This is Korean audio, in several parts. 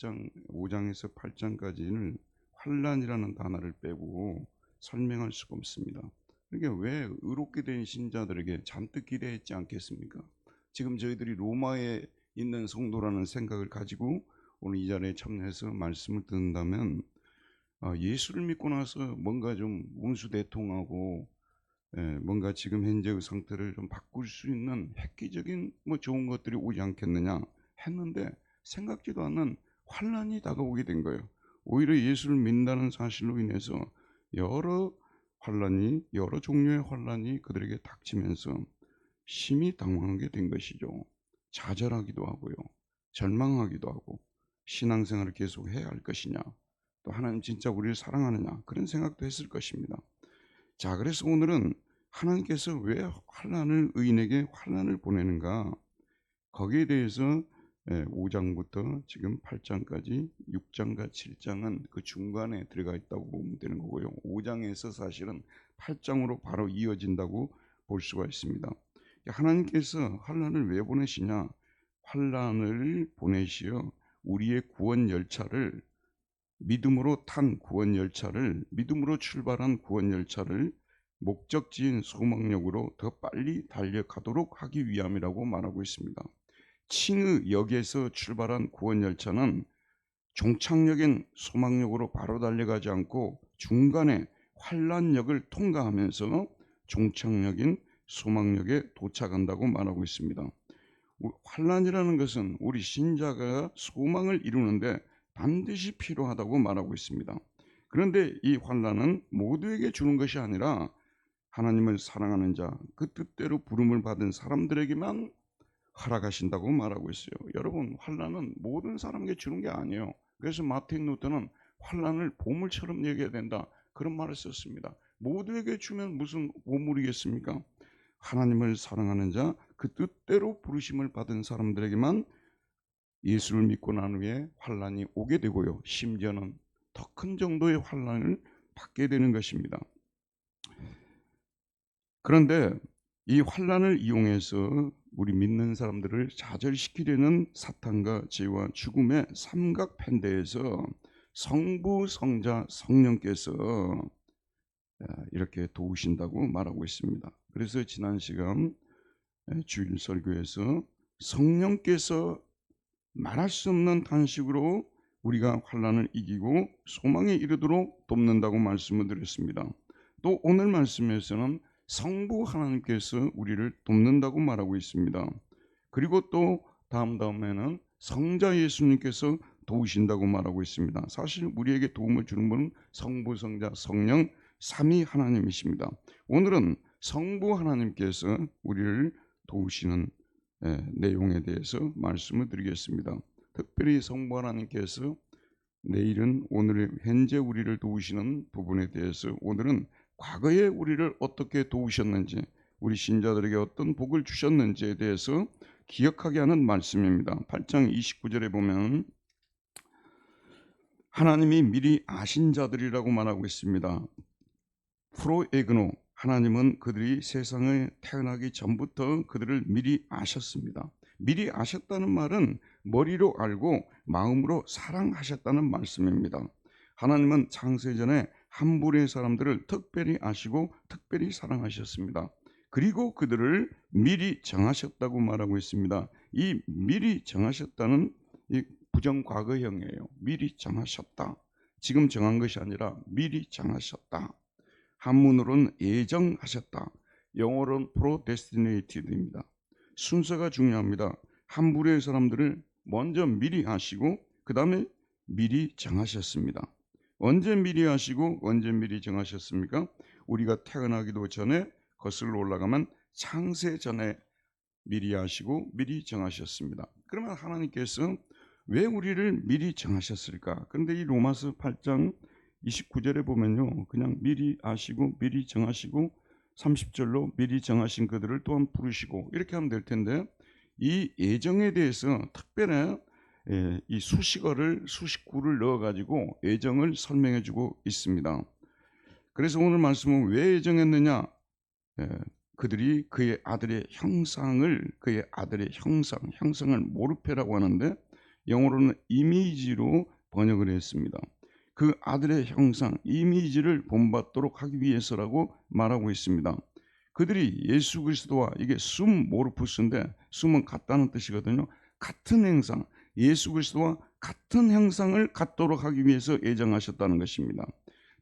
5장에서 8장까지는 환난이라는 단어를 빼고 설명할 수가 없습니다. 그러니까 왜 의롭게 된 신자들에게 잔뜩 기대했지 않겠습니까? 지금 저희들이 로마에 있는 성도라는 생각을 가지고 오늘 이 자리에 참여해서 말씀을 듣는다면 예수를 믿고 나서 뭔가 좀 운수대통하고 뭔가 지금 현재의 상태를 좀 바꿀 수 있는 획기적인 좋은 것들이 오지 않겠느냐 했는데 생각지도 않는 환난이 다가오게 된 거예요. 오히려 예수를 믿는다는 사실로 인해서 여러 종류의 환난이 그들에게 닥치면서 심히 당황하게 된 것이죠. 좌절하기도 하고요, 절망하기도 하고, 신앙생활을 계속 해야 할 것이냐, 또 하나님 진짜 우리를 사랑하느냐, 그런 생각도 했을 것입니다. 자, 그래서 오늘은 하나님께서 왜 의인에게 환난을 보내는가, 거기에 대해서 5장부터 지금 8장까지 6장과 7장은 그 중간에 들어가 있다고 보면 되는 거고요. 5장에서 사실은 8장으로 바로 이어진다고 볼 수가 있습니다. 하나님께서 환난을 왜 보내시냐? 환난을 보내시어 우리의 구원 열차를, 믿음으로 출발한 구원 열차를 목적지인 소망역으로 더 빨리 달려가도록 하기 위함이라고 말하고 있습니다. 칭의 역에서 출발한 구원 열차는 종착역인 소망역으로 바로 달려가지 않고 중간에 환난역을 통과하면서 종착역인 소망역에 도착한다고 말하고 있습니다. 환난이라는 것은 우리 신자가 소망을 이루는데 반드시 필요하다고 말하고 있습니다. 그런데 이 환난은 모두에게 주는 것이 아니라 하나님을 사랑하는 자, 그 뜻대로 부름을 받은 사람들에게만 허락하신다고 말하고 있어요. 여러분, 환난은 모든 사람에게 주는 게 아니에요. 그래서 마틴 루터는 환난을 보물처럼 여겨야 된다, 그런 말을 썼습니다. 모두에게 주면 무슨 보물이겠습니까? 하나님을 사랑하는 자, 그 뜻대로 부르심을 받은 사람들에게만 예수를 믿고 난 후에 환난이 오게 되고요, 심지어는 더 큰 정도의 환난을 받게 되는 것입니다. 그런데 이 환난을 이용해서 우리 믿는 사람들을 좌절시키려는 사탄과 죄와 죽음의 삼각편대에서 성부, 성자, 성령께서 이렇게 도우신다고 말하고 있습니다. 그래서 지난 시간 주일 설교에서 성령께서 말할 수 없는 탄식으로 우리가 환난을 이기고 소망에 이르도록 돕는다고 말씀을 드렸습니다. 또 오늘 말씀에서는 성부 하나님께서 우리를 돕는다고 말하고 있습니다. 그리고 또 다음에는 성자 예수님께서 도우신다고 말하고 있습니다. 사실 우리에게 도움을 주는 분은 성부, 성자, 성령 삼위 하나님이십니다. 오늘은 성부 하나님께서 우리를 도우시는 내용에 대해서 말씀을 드리겠습니다. 특별히 성부 하나님께서 오늘 현재 우리를 도우시는 부분에 대해서 오늘은 과거에 우리를 어떻게 도우셨는지, 우리 신자들에게 어떤 복을 주셨는지에 대해서 기억하게 하는 말씀입니다. 8장 29절에 보면 하나님이 미리 아신 자들이라고 말하고 있습니다. 프로에그노, 하나님은 그들이 세상에 태어나기 전부터 그들을 미리 아셨습니다. 미리 아셨다는 말은 머리로 알고 마음으로 사랑하셨다는 말씀입니다. 하나님은 창세전에 한 부류의 사람들을 특별히 아시고 특별히 사랑하셨습니다. 그리고 그들을 미리 정하셨다고 말하고 있습니다. 이 미리 정하셨다는 이 부정과거형이에요. 미리 정하셨다. 지금 정한 것이 아니라 미리 정하셨다. 한문으로는 예정하셨다. 영어로는 predestinated입니다. 순서가 중요합니다. 한 부류의 사람들을 먼저 미리 아시고 그 다음에 미리 정하셨습니다. 언제 미리 아시고 언제 미리 정하셨습니까? 우리가 태어나기도 전에 거슬러 올라가면 창세 전에 미리 아시고 미리 정하셨습니다. 그러면 하나님께서 왜 우리를 미리 정하셨을까? 그런데 이 로마서 8장 29절에 보면요, 그냥 미리 아시고 미리 정하시고 30절로 미리 정하신 그들을 또한 부르시고 이렇게 하면 될 텐데, 이 예정에 대해서 특별히 이 수식구를 넣어가지고 예정을 설명해주고 있습니다. 그래서 오늘 말씀은 왜 예정했느냐? 그들이 그의 아들의 형상을 모르페라고 하는데, 영어로는 이미지로 번역을 했습니다. 그 아들의 형상, 이미지를 본받도록 하기 위해서라고 말하고 있습니다. 그들이 예수 그리스도와, 이게 숨모르푸스인데 숨은 같다는 뜻이거든요. 같은 형상, 예수 그리스도와 같은 형상을 갖도록 하기 위해서 예정하셨다는 것입니다.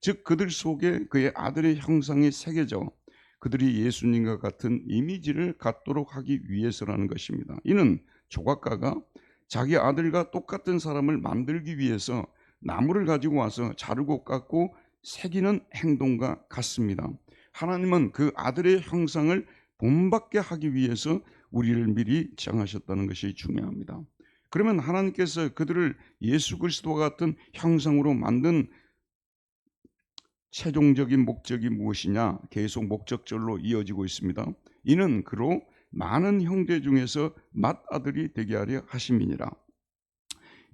즉 그들 속에 그의 아들의 형상이 새겨져 그들이 예수님과 같은 이미지를 갖도록 하기 위해서라는 것입니다. 이는 조각가가 자기 아들과 똑같은 사람을 만들기 위해서 나무를 가지고 와서 자르고 깎고 새기는 행동과 같습니다. 하나님은 그 아들의 형상을 본받게 하기 위해서 우리를 미리 정하셨다는 것이 중요합니다. 그러면 하나님께서 그들을 예수 그리스도와 같은 형상으로 만든 최종적인 목적이 무엇이냐? 계속 목적절로 이어지고 있습니다. 이는 그로 많은 형제 중에서 맏아들이 되게 하려 하심이니라.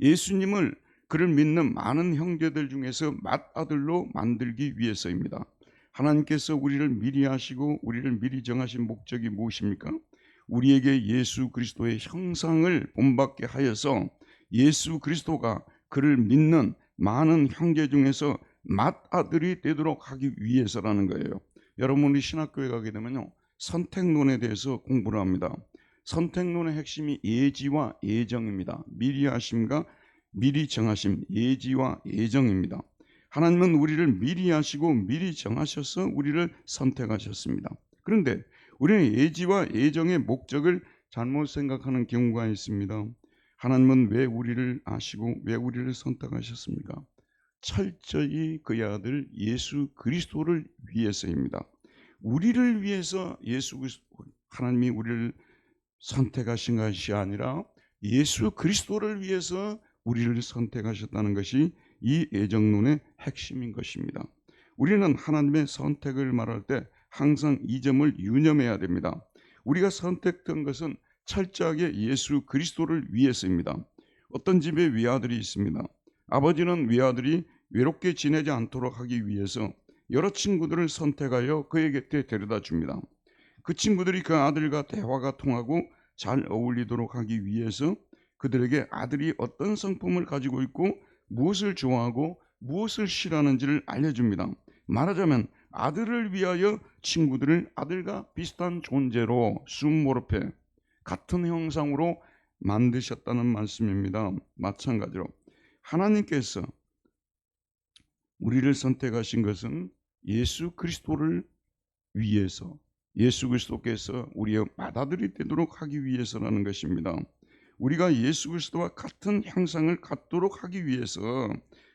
예수님을 그를 믿는 많은 형제들 중에서 맏아들로 만들기 위해서입니다. 하나님께서 우리를 미리 하시고 우리를 미리 정하신 목적이 무엇입니까? 우리에게 예수 그리스도의 형상을 본받게 하여서 예수 그리스도가 그를 믿는 많은 형제 중에서 맏아들이 되도록 하기 위해서라는 거예요. 여러분이 신학교에 가게 되면요, 선택론에 대해서 공부를 합니다. 선택론의 핵심이 예지와 예정입니다. 미리 하심과 미리 정하심, 예지와 예정입니다. 하나님은 우리를 미리 하시고 미리 정하셔서 우리를 선택하셨습니다. 그런데 우리는 예지와 예정의 목적을 잘못 생각하는 경우가 있습니다. 하나님은 왜 우리를 아시고 왜 우리를 선택하셨습니까? 철저히 그의 아들 예수 그리스도를 위해서입니다. 우리를 위해서 하나님이 우리를 선택하신 것이 아니라 예수 그리스도를 위해서 우리를 선택하셨다는 것이 이 예정론의 핵심인 것입니다. 우리는 하나님의 선택을 말할 때 항상 이 점을 유념해야 됩니다. 우리가 선택된 것은 철저하게 예수 그리스도를 위해서입니다. 어떤 집에 외아들이 있습니다. 아버지는 외아들이 외롭게 지내지 않도록 하기 위해서 여러 친구들을 선택하여 그의 곁에 데려다 줍니다. 그 친구들이 그 아들과 대화가 통하고 잘 어울리도록 하기 위해서 그들에게 아들이 어떤 성품을 가지고 있고 무엇을 좋아하고 무엇을 싫어하는지를 알려줍니다. 말하자면 아들을 위하여 친구들을 아들과 비슷한 존재로 숨모르페 같은 형상으로 만드셨다는 말씀입니다. 마찬가지로 하나님께서 우리를 선택하신 것은 예수 그리스도를 위해서, 예수 그리스도께서 우리의 맏아들이 되도록 하기 위해서라는 것입니다. 우리가 예수 그리스도와 같은 형상을 갖도록 하기 위해서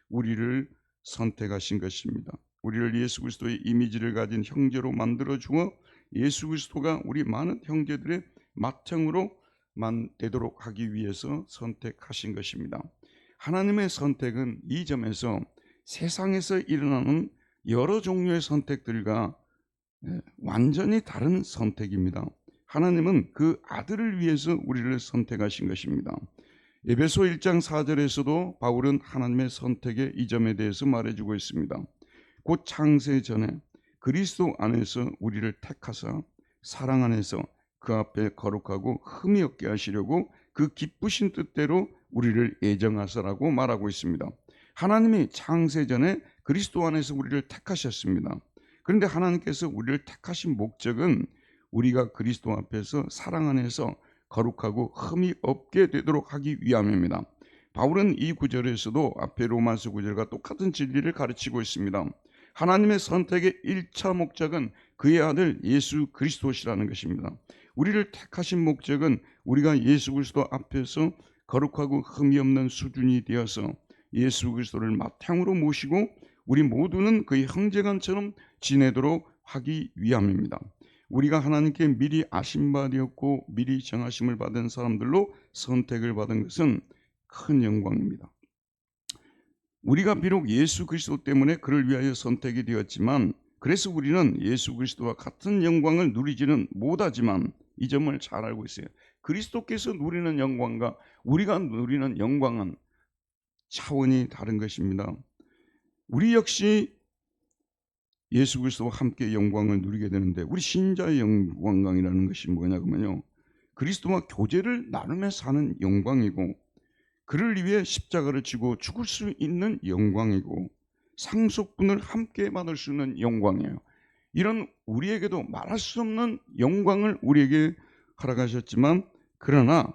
우리를 선택하신 것입니다. 우리를 예수 그리스도의 이미지를 가진 형제로 만들어 주어 예수 그리스도가 우리 많은 형제들의 맏형으로 되도록 하기 위해서 선택하신 것입니다. 하나님의 선택은 이 점에서 세상에서 일어나는 여러 종류의 선택들과 완전히 다른 선택입니다. 하나님은 그 아들을 위해서 우리를 선택하신 것입니다. 에베소 1장 4절에서도 바울은 하나님의 선택의 이 점에 대해서 말해주고 있습니다. 곧 창세 전에 그리스도 안에서 우리를 택하사 사랑 안에서 그 앞에 거룩하고 흠이 없게 하시려고 그 기쁘신 뜻대로 우리를 예정하사라고 말하고 있습니다. 하나님이 창세 전에 그리스도 안에서 우리를 택하셨습니다. 그런데 하나님께서 우리를 택하신 목적은 우리가 그리스도 앞에서 사랑 안에서 거룩하고 흠이 없게 되도록 하기 위함입니다. 바울은 이 구절에서도 앞에 로마서 구절과 똑같은 진리를 가르치고 있습니다. 하나님의 선택의 1차 목적은 그의 아들 예수 그리스도시라는 것입니다. 우리를 택하신 목적은 우리가 예수 그리스도 앞에서 거룩하고 흠이 없는 수준이 되어서 예수 그리스도를 맏형으로 모시고 우리 모두는 그의 형제간처럼 지내도록 하기 위함입니다. 우리가 하나님께 미리 아신 바 되었고 미리 정하심을 받은 사람들로 선택을 받은 것은 큰 영광입니다. 우리가 비록 예수 그리스도 때문에 그를 위하여 선택이 되었지만 그래서 우리는 예수 그리스도와 같은 영광을 누리지는 못하지만 이 점을 잘 알고 있어요. 그리스도께서 누리는 영광과 우리가 누리는 영광은 차원이 다른 것입니다. 우리 역시 예수 그리스도와 함께 영광을 누리게 되는데 우리 신자의 영광이라는 것이 뭐냐면요, 그리스도와 교제를 나누며 사는 영광이고 그를 위해 십자가를 지고 죽을 수 있는 영광이고 상속분을 함께 받을 수 있는 영광이에요. 이런 우리에게도 말할 수 없는 영광을 우리에게 허락하셨지만, 그러나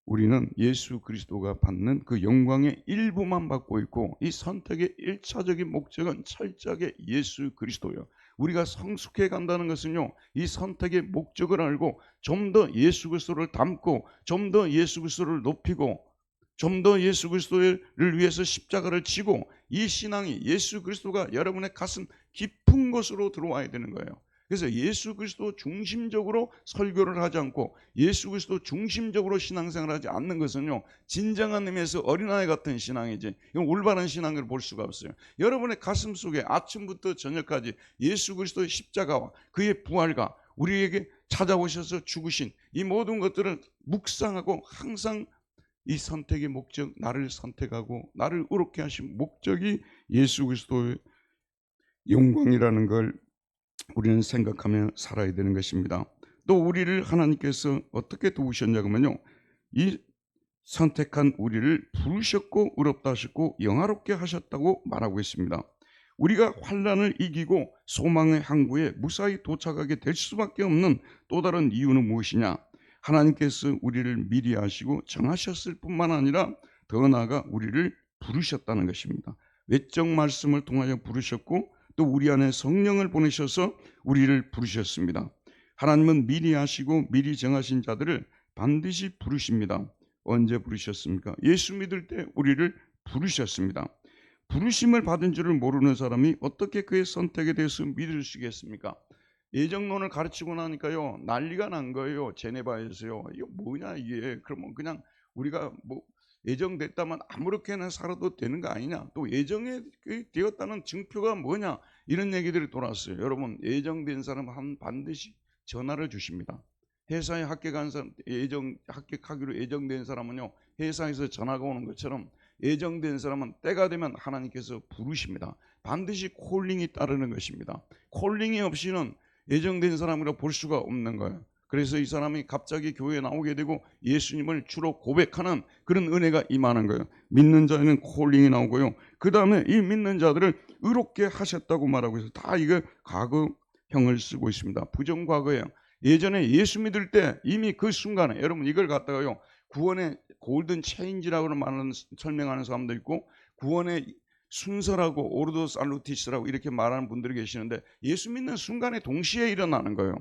우리는 예수 그리스도가 받는 그 영광의 일부만 받고 있고, 이 선택의 1차적인 목적은 철저하게 예수 그리스도예요. 우리가 성숙해 간다는 것은요, 이 선택의 목적을 알고 좀 더 예수 그리스도를 닮고 좀 더 예수 그리스도를 높이고 좀 더 예수 그리스도를 위해서 십자가를 지고, 이 신앙이 예수 그리스도가 여러분의 가슴 깊은 곳으로 들어와야 되는 거예요. 그래서 예수 그리스도 중심적으로 설교를 하지 않고 예수 그리스도 중심적으로 신앙생활을 하지 않는 것은요, 진정한 의미에서 어린아이 같은 신앙이지, 이건 올바른 신앙을 볼 수가 없어요. 여러분의 가슴 속에 아침부터 저녁까지 예수 그리스도의 십자가와 그의 부활과 우리에게 찾아오셔서 죽으신 이 모든 것들을 묵상하고, 항상 이 선택의 목적, 나를 선택하고 나를 의롭게 하신 목적이 예수 그리스도의 영광이라는 걸 우리는 생각하며 살아야 되는 것입니다. 또 우리를 하나님께서 어떻게 도우셨냐 그러면요, 이 선택한 우리를 부르셨고 의롭다 하셨고 영화롭게 하셨다고 말하고 있습니다. 우리가 환난을 이기고 소망의 항구에 무사히 도착하게 될 수밖에 없는 또 다른 이유는 무엇이냐? 하나님께서 우리를 미리 아시고 정하셨을 뿐만 아니라 더 나아가 우리를 부르셨다는 것입니다. 외적 말씀을 통하여 부르셨고 또 우리 안에 성령을 보내셔서 우리를 부르셨습니다. 하나님은 미리 아시고 미리 정하신 자들을 반드시 부르십니다. 언제 부르셨습니까? 예수 믿을 때 우리를 부르셨습니다. 부르심을 받은 줄을 모르는 사람이 어떻게 그의 선택에 대해서 믿을 수 있겠습니까? 예정론을 가르치고 나니까요, 난리가 난 거예요. 제네바에서요. 이거 뭐냐 이게. 그러면 그냥 우리가 뭐 예정됐다면 아무렇게나 살아도 되는 거 아니냐, 또 예정이 되었다는 증표가 뭐냐, 이런 얘기들이 돌았어요. 여러분, 예정된 사람은 반드시 전화를 주십니다. 회사에 합격한 사람, 합격하기로 예정된 사람은요, 회사에서 전화가 오는 것처럼 예정된 사람은 때가 되면 하나님께서 부르십니다. 반드시 콜링이 따르는 것입니다. 콜링이 없이는 예정된 사람이라 볼 수가 없는 거예요. 그래서 이 사람이 갑자기 교회에 나오게 되고 예수님을 주로 고백하는 그런 은혜가 임하는 거예요. 믿는 자에는 콜링이 나오고요, 그 다음에 이 믿는 자들을 의롭게 하셨다고 말하고 있어요. 다 이거 과거형을 쓰고 있습니다. 부정과거예요. 예전에 예수 믿을 때 이미 그 순간에, 여러분 이걸 갖다가요, 구원의 골든 체인지라고 설명하는 사람도 있고 구원의 순서라고 오르도 살루티스라고 이렇게 말하는 분들이 계시는데, 예수 믿는 순간에 동시에 일어나는 거예요.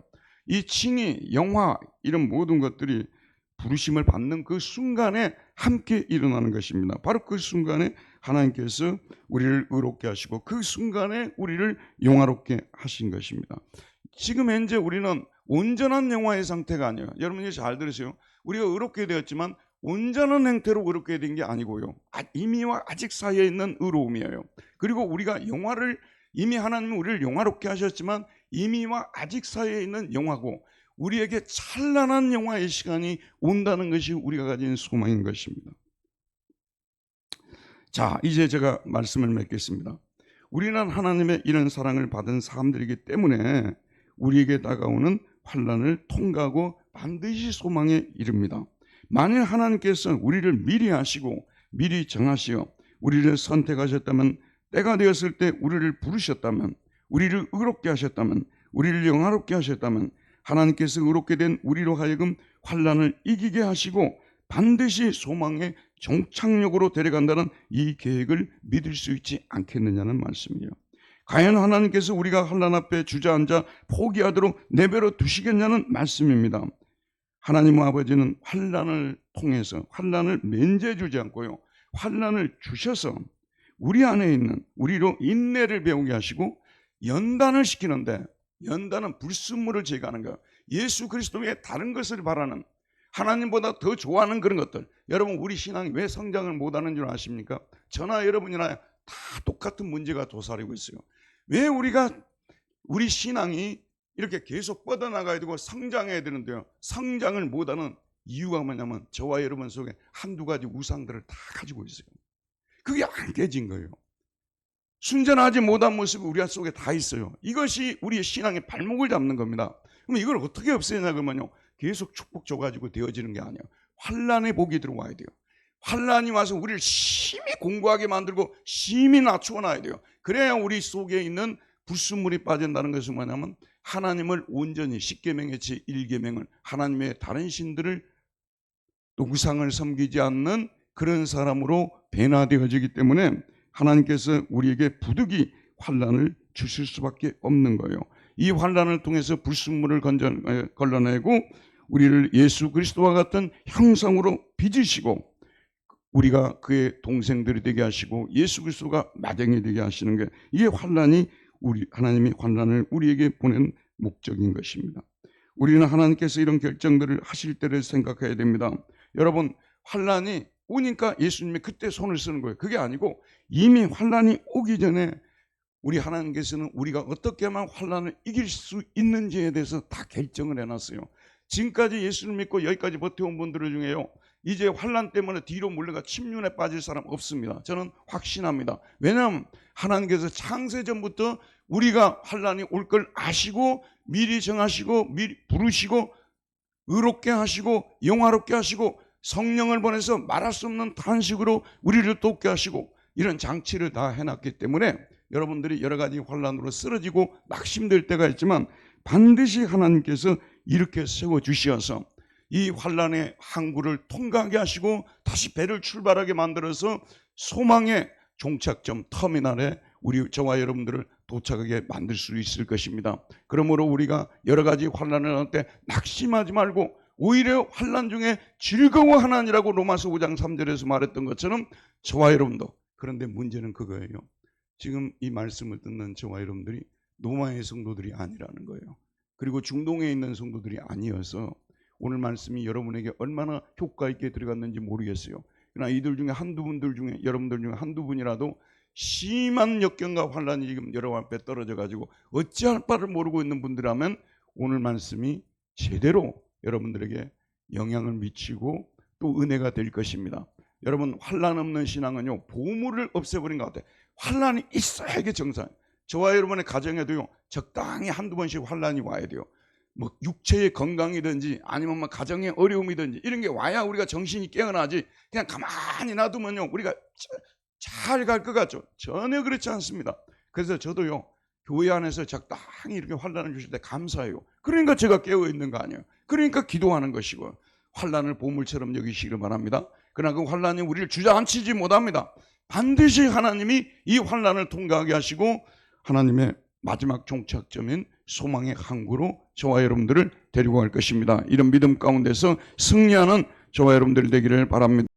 이 칭의, 영화, 이런 모든 것들이 부르심을 받는 그 순간에 함께 일어나는 것입니다. 바로 그 순간에 하나님께서 우리를 의롭게 하시고 그 순간에 우리를 영화롭게 하신 것입니다. 지금 현재 우리는 온전한 영화의 상태가 아니에요. 여러분이 잘 들으세요. 우리가 의롭게 되었지만 온전한 행태로 의롭게 된 게 아니고요, 이미와 아직 사이에 있는 의로움이에요. 그리고 우리가 영화를, 이미 하나님은 우리를 영화롭게 하셨지만 이미와 아직 사이에 있는 영화고, 우리에게 찬란한 영화의 시간이 온다는 것이 우리가 가진 소망인 것입니다. 자, 이제 제가 말씀을 맺겠습니다. 우리는 하나님의 이런 사랑을 받은 사람들이기 때문에 우리에게 다가오는 환난을 통과하고 반드시 소망에 이릅니다. 만일 하나님께서 우리를 미리 아시고 미리 정하시어 우리를 선택하셨다면, 때가 되었을 때 우리를 부르셨다면, 우리를 의롭게 하셨다면, 우리를 영화롭게 하셨다면, 하나님께서 의롭게 된 우리로 하여금 환난을 이기게 하시고 반드시 소망의 종착역으로 데려간다는 이 계획을 믿을 수 있지 않겠느냐는 말씀이에요. 과연 하나님께서 우리가 환난 앞에 주저앉아 포기하도록 내버려 두시겠냐는 말씀입니다. 하나님 아버지는 환난을 통해서 환난을 면제주지 않고요, 환난을 주셔서 우리 안에 있는 우리로 인내를 배우게 하시고 연단을 시키는데, 연단은 불순물을 제거하는 거예요. 예수 그리스도 외에 다른 것을 바라는, 하나님보다 더 좋아하는 그런 것들. 여러분, 우리 신앙이 왜 성장을 못하는 줄 아십니까? 저나 여러분이나 다 똑같은 문제가 도사리고 있어요. 왜 우리 신앙이 이렇게 계속 뻗어나가야 되고 성장해야 되는데요, 성장을 못하는 이유가 뭐냐면 저와 여러분 속에 한두 가지 우상들을 다 가지고 있어요. 그게 안 깨진 거예요. 순전하지 못한 모습이 우리 속에 다 있어요. 이것이 우리의 신앙의 발목을 잡는 겁니다. 그럼 이걸 어떻게 없애냐 그러면요, 계속 축복 줘가지고 되어지는 게 아니에요. 환난의 복이 들어와야 돼요. 환란이 와서 우리를 심히 공고하게 만들고 심히 낮추어 놔야 돼요. 그래야 우리 속에 있는 불순물이 빠진다는 것은 뭐냐면 하나님을 온전히 십계명의 제1계명을 하나님의 다른 신들을 또 우상을 섬기지 않는 그런 사람으로 변화되어지기 때문에 하나님께서 우리에게 부득이 환란을 주실 수밖에 없는 거예요. 이 환란을 통해서 불순물을 걸러내고 우리를 예수 그리스도와 같은 형상으로 빚으시고 우리가 그의 동생들이 되게 하시고 예수 그리스도가 마당이 되게 하시는 게 이게 환란이 하나님이 환란을 우리에게 보낸 목적인 것입니다. 우리는 하나님께서 이런 결정들을 하실 때를 생각해야 됩니다. 여러분 환란이 오니까 예수님이 그때 손을 쓰는 거예요. 그게 아니고 이미 환란이 오기 전에 우리 하나님께서는 우리가 어떻게 하면 환란을 이길 수 있는지에 대해서 다 결정을 해놨어요. 지금까지 예수를 믿고 여기까지 버텨온 분들 중에요, 이제 환란 때문에 뒤로 물러가 침륜에 빠질 사람 없습니다. 저는 확신합니다. 왜냐하면 하나님께서 창세전부터 우리가 환란이 올 걸 아시고 미리 정하시고 미리 부르시고 의롭게 하시고 영화롭게 하시고 성령을 보내서 말할 수 없는 탄식으로 우리를 돕게 하시고 이런 장치를 다 해놨기 때문에 여러분들이 여러 가지 환란으로 쓰러지고 낙심될 때가 있지만 반드시 하나님께서 이렇게 세워주시어서 이 환란의 항구를 통과하게 하시고 다시 배를 출발하게 만들어서 소망의 종착점 터미널에 저와 여러분들을 도착하게 만들 수 있을 것입니다. 그러므로 우리가 여러 가지 환란을 할 때 낙심하지 말고 오히려 환란 중에 즐거워하나니라고 로마서 5장 3절에서 말했던 것처럼 저와 여러분도, 그런데 문제는 그거예요. 지금 이 말씀을 듣는 저와 여러분들이 로마의 성도들이 아니라는 거예요. 그리고 중동에 있는 성도들이 아니어서 오늘 말씀이 여러분에게 얼마나 효과 있게 들어갔는지 모르겠어요. 그러나 이들 중에 한두 분들 중에, 여러분들 중에 한두 분이라도 심한 역경과 환란이 지금 여러분 앞에 떨어져 가지고 어찌할 바를 모르고 있는 분들이라면 오늘 말씀이 제대로 여러분들에게 영향을 미치고 또 은혜가 될 것입니다. 여러분 환란 없는 신앙은요 보물을 없애버린 것 같아요. 환란이 있어야 이게 정상. 저와 여러분의 가정에도요 적당히 한두 번씩 환란이 와야 돼요. 뭐 육체의 건강이든지 아니면 뭐 가정의 어려움이든지 이런 게 와야 우리가 정신이 깨어나지, 그냥 가만히 놔두면요 우리가 잘 갈 것 같죠? 전혀 그렇지 않습니다. 그래서 저도요 교회 안에서 적당히 이렇게 환란을 주실 때 감사해요. 그러니까 제가 깨어 있는 거 아니에요. 그러니까 기도하는 것이고 환란을 보물처럼 여기시기를 바랍니다. 그러나 그 환란이 우리를 주저앉히지 못합니다. 반드시 하나님이 이 환란을 통과하게 하시고 하나님의 마지막 종착점인 소망의 항구로 저와 여러분들을 데리고 갈 것입니다. 이런 믿음 가운데서 승리하는 저와 여러분들 되기를 바랍니다.